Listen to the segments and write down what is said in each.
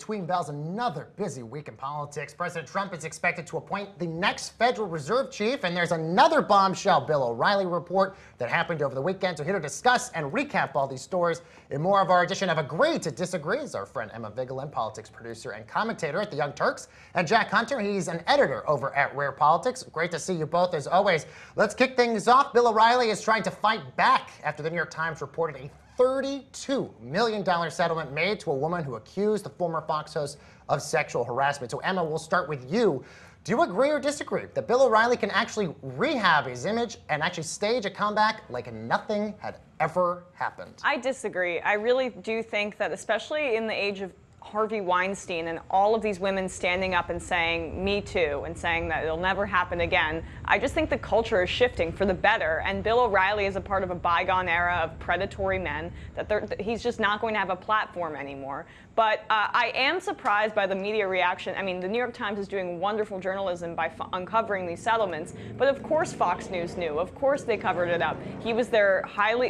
between bells, another busy week in politics. President Trump is expected to appoint the next Federal Reserve Chief, and there's another bombshell Bill O'Reilly report that happened over the weekend. So here to discuss and recap all these stories in more of our edition of Agree to Disagree is our friend Emma Vigeland, politics producer and commentator at the Young Turks, and Jack Hunter. He's an editor over at Rare Politics. Great to see you both as always. Let's kick things off. Bill O'Reilly is trying to fight back after the New York Times reported a $32 million settlement made to a woman who accused the former Fox host of sexual harassment. So Emma, we'll start with you. Do you agree or disagree that Bill O'Reilly can actually rehab his image and actually stage a comeback like nothing had ever happened? I disagree. I really do think that, especially in the age of Harvey Weinstein and all of these women standing up and saying me too and saying that it'll never happen again, I just think the culture is shifting for the better, and Bill O'Reilly is a part of a bygone era of predatory men that he's just not going to have a platform anymore. But I am surprised by the media reaction. I mean, the New York Times is doing wonderful journalism by uncovering these settlements, but of course Fox News knew. Of course they covered it up. He was their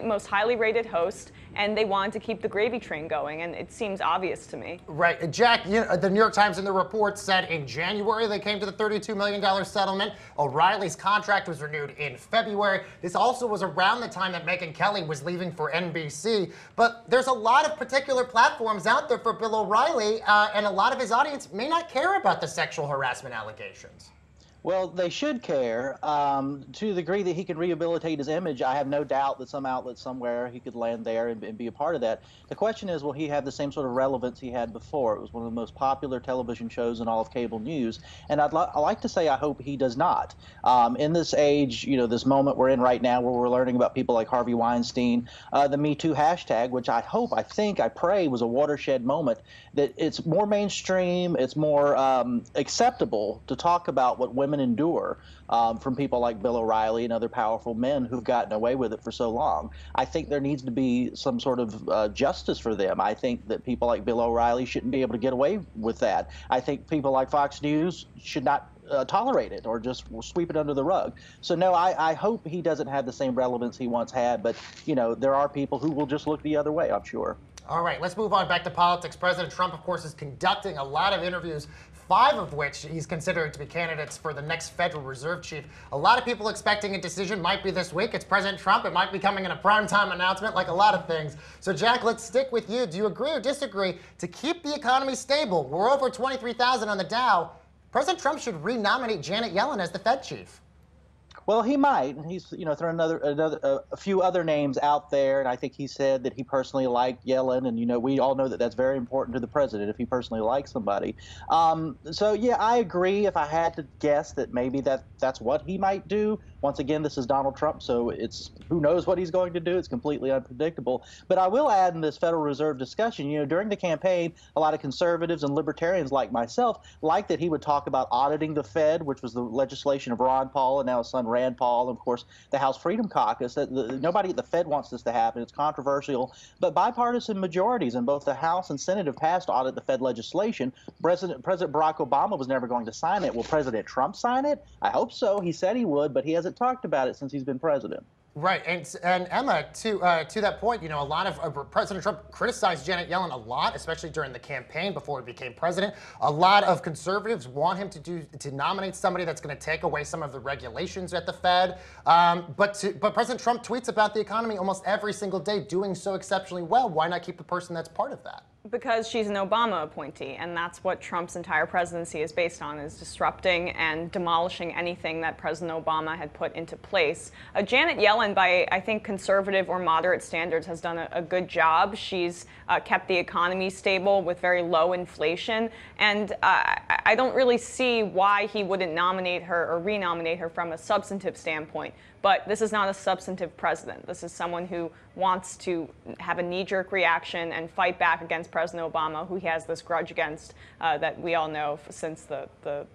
most highly rated host, and they wanted to keep the gravy train going, and it seems obvious to me. Right. Jack, the New York Times in the report said in January they came to the $32 million settlement. O'Reilly's contract was renewed in February. This also was around the time that Megyn Kelly was leaving for NBC. But there's a lot of particular platforms out there for Bill O'Reilly, and a lot of his audience may not care about the sexual harassment allegations. Well, they should care. To the degree that he can rehabilitate his image, I have no doubt that some outlet somewhere he could land there and be a part of that. The question is, will he have the same sort of relevance he had before? It was one of the most popular television shows in all of cable news, and I like to say I hope he does not. In this age, this moment we're in right now where we're learning about people like Harvey Weinstein, the Me Too hashtag, which I pray was a watershed moment, that it's more mainstream, it's more acceptable to talk about what women endure from people like Bill O'Reilly and other powerful men who've gotten away with it for so long. I think there needs to be some sort of justice for them. I think that people like Bill O'Reilly shouldn't be able to get away with that. I think people like Fox News should not tolerate it or just sweep it under the rug. So no, I hope he doesn't have the same relevance he once had, but there are people who will just look the other way, I'm sure. All right, let's move on back to politics. President Trump, of course, is conducting a lot of interviews, 5 of which he's considering to be candidates for the next Federal Reserve Chief. A lot of people expecting a decision might be this week. It's President Trump. It might be coming in a primetime announcement like a lot of things. So, Jack, let's stick with you. Do you agree or disagree to keep the economy stable? We're over 23,000 on the Dow. President Trump should renominate Janet Yellen as the Fed chief. Well, he might. He's thrown a few other names out there, and I think he said that he personally liked Yellen, and we all know that that's very important to the president if he personally likes somebody. So yeah, I agree. If I had to guess, that maybe that's what he might do. Once again, this is Donald Trump, so it's who knows what he's going to do. It's completely unpredictable. But I will add in this Federal Reserve discussion, during the campaign, a lot of conservatives and libertarians like myself liked that he would talk about auditing the Fed, which was the legislation of Ron Paul and now his son Rand Paul, and of course the House Freedom Caucus. Nobody at the Fed wants this to happen. It's controversial, but bipartisan majorities in both the House and Senate have passed to audit the Fed legislation. President Barack Obama was never going to sign it. Will President Trump sign it? I hope so. He said he would, but he hasn't talked about it since he's been president. Right, and Emma, to that point, a lot of President Trump criticized Janet Yellen a lot, especially during the campaign before he became president. A lot of conservatives want him to nominate somebody that's going to take away some of the regulations at the Fed. But President Trump tweets about the economy almost every single day, doing so exceptionally well. Why not keep the person that's part of that? Because she's an Obama appointee, and that's what Trump's entire presidency is based on, is disrupting and demolishing anything that President Obama had put into place. Janet Yellen, by I think conservative or moderate standards, has done a good job. She's kept the economy stable with very low inflation, and I don't really see why he wouldn't nominate her or renominate her from a substantive standpoint. But this is not a substantive president. This is someone who wants to have a knee-jerk reaction and fight back against President Obama, who he has this grudge against that we all know since the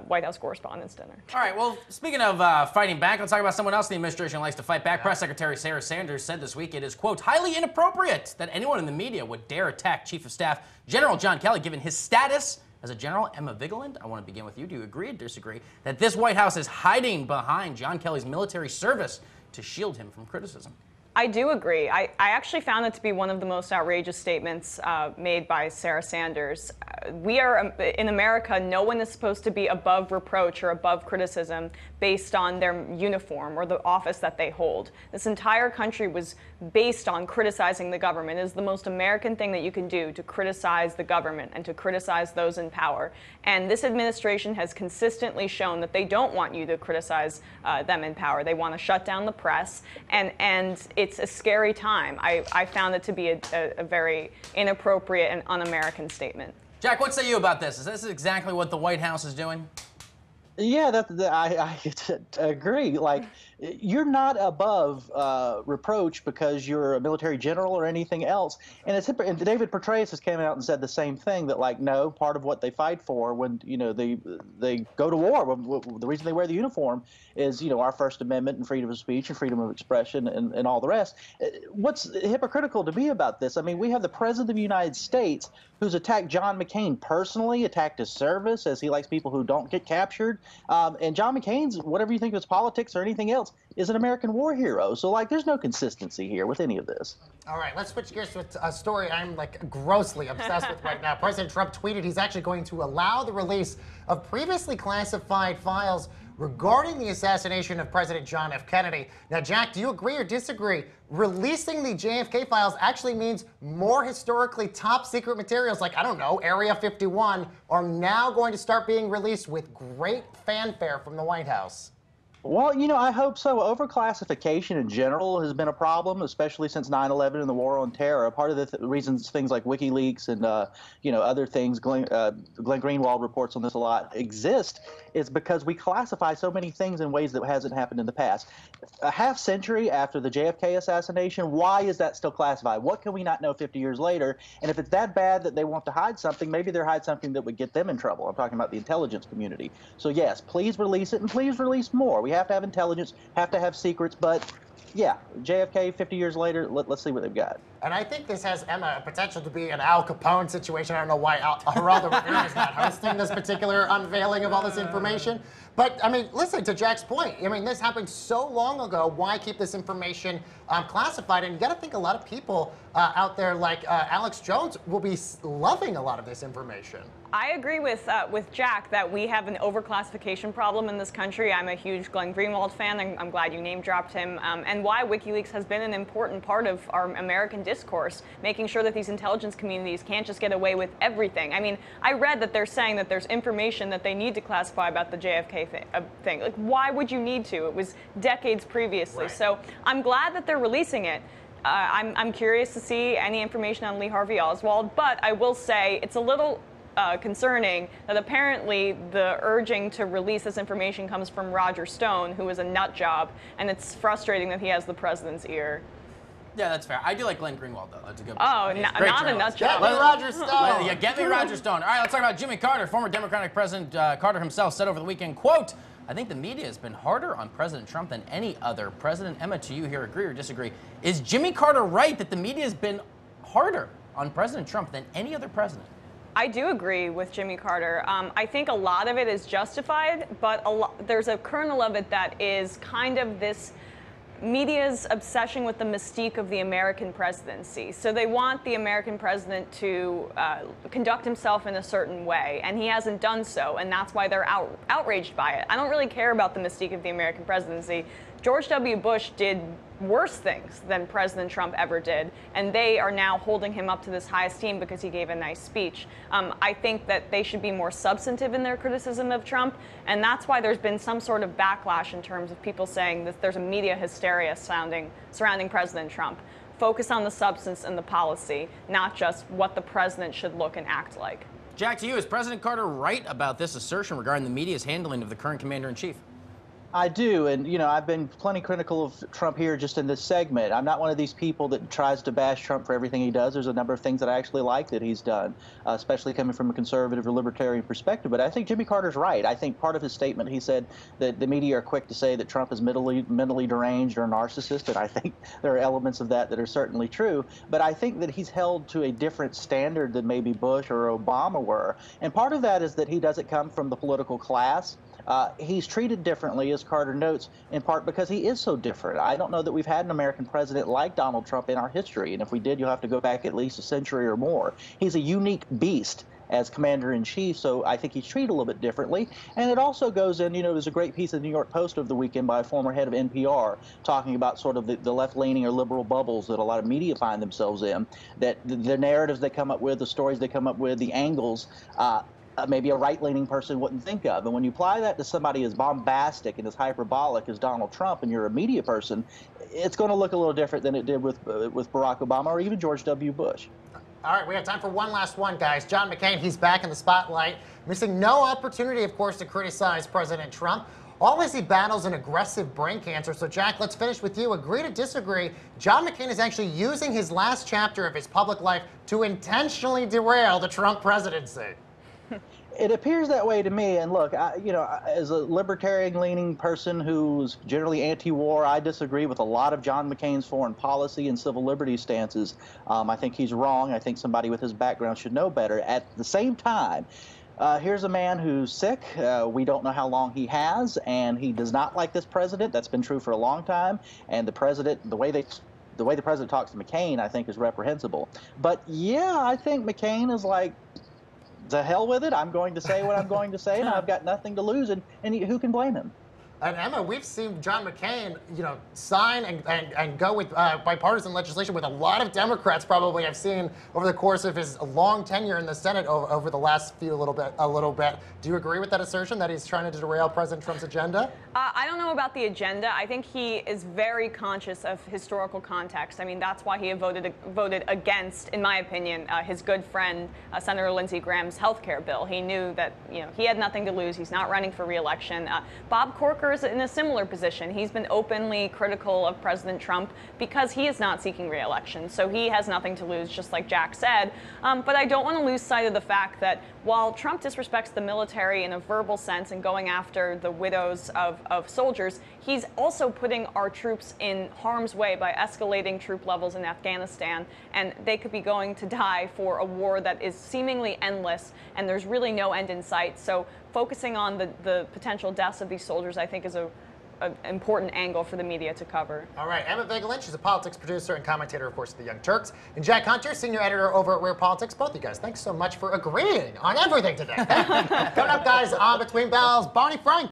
White House Correspondents' Dinner. All right, well, speaking of fighting back, let's talk about someone else in the administration likes to fight back. Press Secretary Sarah Sanders said this week it is, quote, highly inappropriate that anyone in the media would dare attack Chief of Staff General John Kelly, given his status as a general. Emma Vigeland, I want to begin with you. Do you agree or disagree that this White House is hiding behind John Kelly's military service to shield him from criticism? I do agree. I actually found it to be one of the most outrageous statements made by Sarah Sanders. We are, in America, no one is supposed to be above reproach or above criticism based on their uniform or the office that they hold. This entire country was based on criticizing the government. It is the most American thing that you can do, to criticize the government and to criticize those in power. And this administration has consistently shown that they don't want you to criticize them in power. They want to shut down the press, and it's a scary time. I found it to be a very inappropriate and un-American statement. Jack, what say you about this? Is this exactly what the White House is doing? Yeah, I agree. Like, you're not above reproach because you're a military general or anything else. And and David Petraeus has came out and said the same thing, that like, no, part of what they fight for when they go to war, the reason they wear the uniform is our First Amendment and freedom of speech and freedom of expression and all the rest. What's hypocritical to me about this? I mean, we have the President of the United States who's attacked John McCain personally, attacked his service, as he likes people who don't get captured. And John McCain's, whatever you think of his politics or anything else, is an American war hero. So, like, there's no consistency here with any of this. All right, let's switch gears to a story I'm, like, grossly obsessed with right now. President Trump tweeted he's actually going to allow the release of previously classified files regarding the assassination of President John F. Kennedy. Now, Jack, do you agree or disagree? Releasing the JFK files actually means more historically top secret materials, like, I don't know, Area 51, are now going to start being released with great fanfare from the White House. Well, I hope so. Overclassification in general has been a problem, especially since 9/11 and the war on terror. Part of the reasons things like WikiLeaks and other things, Glenn Greenwald reports on this a lot, exist is because we classify so many things in ways that hasn't happened in the past. A half century after the JFK assassination, why is that still classified? What can we not know 50 years later? And if it's that bad that they want to hide something, maybe they'll hide something that would get them in trouble. I'm talking about the intelligence community. So yes, please release it, and please release more. We have to have intelligence, have to have secrets, but yeah, JFK 50 years later, let's see what they've got. And I think this has, Emma, a potential to be an Al Capone situation. I don't know why Geraldo Rivera is not hosting this particular unveiling of all this information. But, I mean, listen, to Jack's point, I mean, this happened so long ago. Why keep this information classified? And you got to think a lot of people out there like Alex Jones will be loving a lot of this information. I agree with Jack that we have an overclassification problem in this country. I'm a huge Glenn Greenwald fan, and I'm glad you name-dropped him, and why WikiLeaks has been an important part of our American discourse, making sure that these intelligence communities can't just get away with everything. I mean, I read that they're saying that there's information that they need to classify about the JFK thing. Like, why would you need to? It was decades previously. Right. So I'm glad that they're releasing it. I'm curious to see any information on Lee Harvey Oswald, but I will say it's a little concerning that apparently the urging to release this information comes from Roger Stone, who is a nut job, and it's frustrating that he has the president's ear. Yeah, that's fair. I do like Glenn Greenwald, though. That's a good Oh, point. not a nut job. Get me Roger Stone. Yeah, get me Roger Stone. All right, let's talk about Jimmy Carter. Former Democratic President Carter himself said over the weekend, quote, I think the media has been harder on President Trump than any other president. Emma, to you here, agree or disagree? Is Jimmy Carter right that the media has been harder on President Trump than any other president? I do agree with Jimmy Carter. I think a lot of it is justified, but there's a kernel of it that is kind of this media's obsession with the mystique of the American presidency. So they want the American president to conduct himself in a certain way, and he hasn't done so, and that's why they're outraged by it. I don't really care about the mystique of the American presidency. George W. Bush did worse things than President Trump ever did, and they are now holding him up to this high esteem because he gave a nice speech. I think that they should be more substantive in their criticism of Trump, and that's why there's been some sort of backlash in terms of people saying that there's a media hysteria surrounding President Trump. Focus on the substance and the policy, not just what the president should look and act like. Jack, to you, is President Carter right about this assertion regarding the media's handling of the current commander-in-chief? I do, and I've been plenty critical of Trump here just in this segment. I'm not one of these people that tries to bash Trump for everything he does. There's a number of things that I actually like that he's done, especially coming from a conservative or libertarian perspective. But I think Jimmy Carter's right. I think part of his statement, he said that the media are quick to say that Trump is mentally deranged or a narcissist, and I think there are elements of that are certainly true. But I think that he's held to a different standard than maybe Bush or Obama were. And part of that is that he doesn't come from the political class. He's treated differently, as Carter notes, in part because he is so different. I don't know that we've had an American president like Donald Trump in our history, and if we did, you'll have to go back at least a century or more. He's a unique beast as commander-in-chief, so I think he's treated a little bit differently. And it also goes in, there's a great piece of the New York Post over the weekend by a former head of NPR talking about sort of the left-leaning or liberal bubbles that a lot of media find themselves in, that the narratives they come up with, the stories they come up with, the angles, maybe a right-leaning person wouldn't think of. And when you apply that to somebody as bombastic and as hyperbolic as Donald Trump, and you're a media person, it's going to look a little different than it did with Barack Obama or even George W. Bush. All right, we have time for one last one, guys. John McCain, he's back in the spotlight, missing no opportunity, of course, to criticize President Trump. All as he battles an aggressive brain cancer. So, Jack, let's finish with you. Agree to disagree. John McCain is actually using his last chapter of his public life to intentionally derail the Trump presidency. It appears that way to me. And look, as a libertarian-leaning person who's generally anti-war, I disagree with a lot of John McCain's foreign policy and civil liberties stances. I think he's wrong. I think somebody with his background should know better. At the same time, here's a man who's sick. We don't know how long he has, and he does not like this president. That's been true for a long time. And the president, the way the president talks to McCain, I think, is reprehensible. But yeah, I think McCain is like, to hell with it. I'm going to say what I'm going to say, and I've got nothing to lose, and who can blame him? And Emma, we've seen John McCain, sign and go with bipartisan legislation with a lot of Democrats. Probably have seen over the course of his long tenure in the Senate over the last a little bit. Do you agree with that assertion that he's trying to derail President Trump's agenda? I don't know about the agenda. I think he is very conscious of historical context. I mean, that's why he voted against, in my opinion, his good friend Senator Lindsey Graham's health care bill. He knew that he had nothing to lose. He's not running for re-election. Bob Corker is in a similar position. He's been openly critical of President Trump because he is not seeking re-election. So he has nothing to lose, just like Jack said. But I don't want to lose sight of the fact that while Trump disrespects the military in a verbal sense and going after the widows of soldiers, he's also putting our troops in harm's way by escalating troop levels in Afghanistan. And they could be going to die for a war that is seemingly endless, and there's really no end in sight. So focusing on the potential deaths of these soldiers, I think, is an important angle for the media to cover. All right, Emma Vigeland, she's a politics producer and commentator, of course, of the Young Turks. And Jack Hunter, senior editor over at Rare Politics. Both of you guys, thanks so much for agreeing on everything today. Coming up, guys, on Between Bells, Barney Frank.